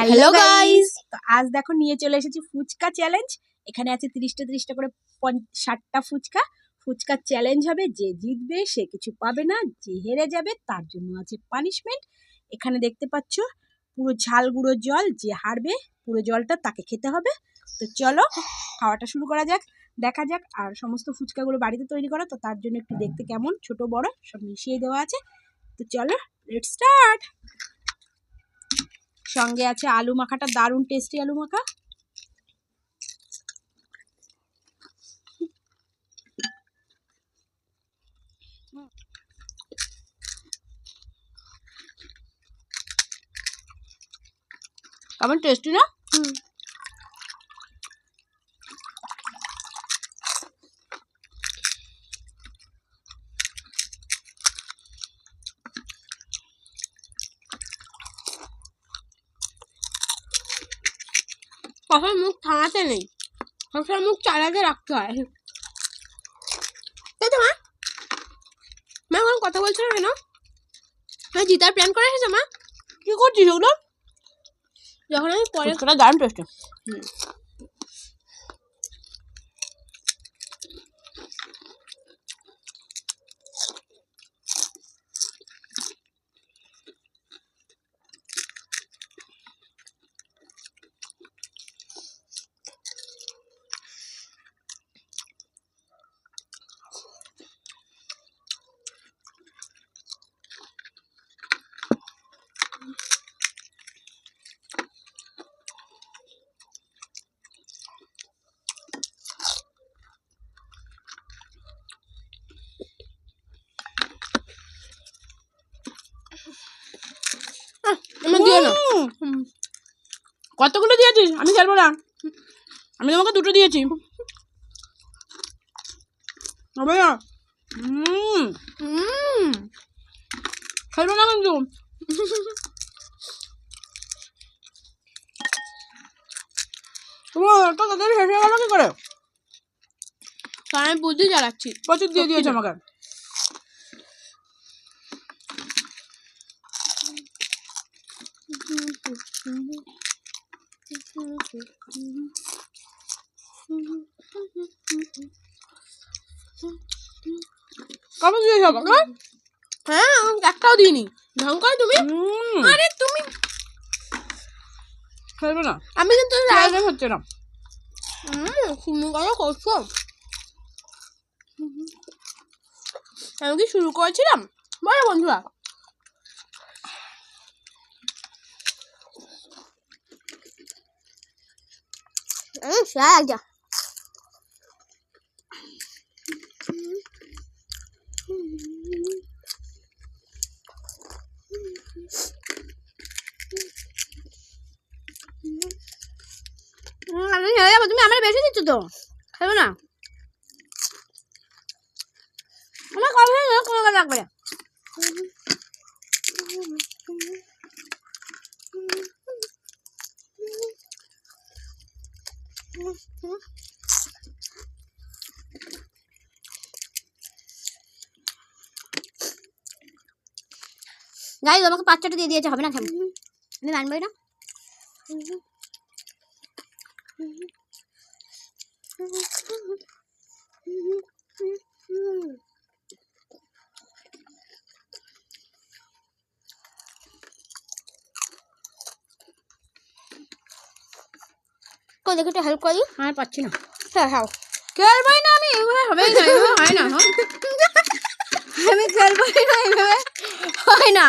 Hello guys, তো আজ দেখো নিয়ে চলে এসেছি ফুচকা চ্যালেঞ্জ। এখানে আছে 30টা করে 60টা ফুচকা চ্যালেঞ্জ হবে। যে জিতবে সে কিছু পাবে না, যে হেরে যাবে তার জন্য আছে পানিশমেন্ট। এখানে দেখতে পাচ্ছ পুরো ঝাল গুঁড়ো জল, যে হারবে পুরো জলটা তাকে খেতে হবে। তো চলো খাওয়াটা শুরু করা যাক, দেখা যাক। আর সমস্ত ফুচকাগুলো বাড়িতে তৈরি করা, তো তার জন্য একটু দেখতে কেমন ছোট বড় সব মিশিয়ে দেওয়া আছে। তো চলো লেটস স্টার্ট। সঙ্গে আছে আলু মাখাটা, দারুণ টেস্টি আলু মাখা। কেমন টেস্টি না? কখন মুখ থামাতে নেই, সবসময় মুখ চালাতে রাখতে হয়, তাই তো মা? মা এখন কথা বলছো না কেন? জিতার প্ল্যান করে এসেছো মা? কি করছিস ওগুলো? যখন আমি পরে দারুণ টেস্টি। দিও না। কতগুলো দিয়েছিস? আমি খেলবো না, আমি তোমাকে দুটো দিয়েছি। হবে না, খেলবো না কিন্তু। তাদের শেষ হয়ে গেল কি করে? কারণ আমি বুদ্ধি চালাচ্ছি। প্রচুর দিয়ে দিয়েছে আমাকে। কবে দিয়েছো আমাকে? হ্যাঁ, একটাও দিইনি। ঢং করে তুমি। আরে তুমি খেলবে না, আমি কিন্তু হচ্ছে না। তুমি কথা করছো, আমি কি শুরু করেছিলাম? বলো বন্ধুরা। তুমি আমার বেশি দিচ্ছ তো, খাবো না। আমার কথা কোনো কথা রাখবে। গাইজ আমাকে 5-6টা দিয়ে দিয়েছে, হবে না খাবো, আমি মানবই না। দেখে একটু হেল্প করি, আমি পাচ্ছি না। হ্যাঁ হ্যাঁ খেলবই না আমি, এইভাবে হবেই না, এইভাবে হয় না। আমি খেলবই না, এইভাবে হয় না।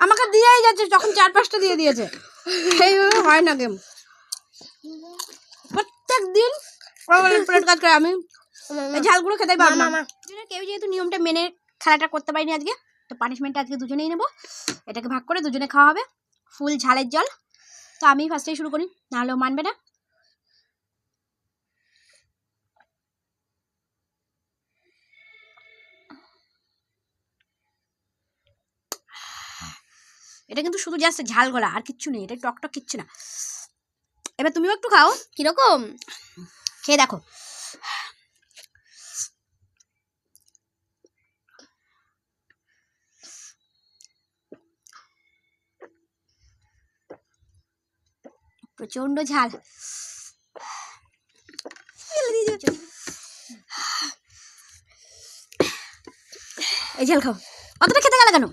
আমাকে দিয়েই যাচ্ছে, যখন 4-5টা দিয়ে দিয়েছে। এইভাবে হয় না গেম। প্রত্যেক দিন প্লেট কাজ করে, আমি ঝালগুলো খেতেই পারবো না। কেউ যেহেতু নিয়মটা মেনে খেলাটা করতে পারিনি আজকে, তো পানিশমেন্টটা আজকে দুজনেই নেবো। এটাকে ভাগ করে দুজনে খাওয়া হবে ফুল ঝালের জল। তো আমি ফার্স্টেই শুরু করি, নাহলেও মানবে না। এটা কিন্তু শুধু জাস্ট ঝাল গলা, আর কিচ্ছু নেই, এটা টকটক কিচ্ছু না। এবার তুমিও একটু খাও, কিরকম খেয়ে দেখো। প্রচন্ড ঝাল। এই ঝাল খাও, অতটা খেতে গেলে কেন?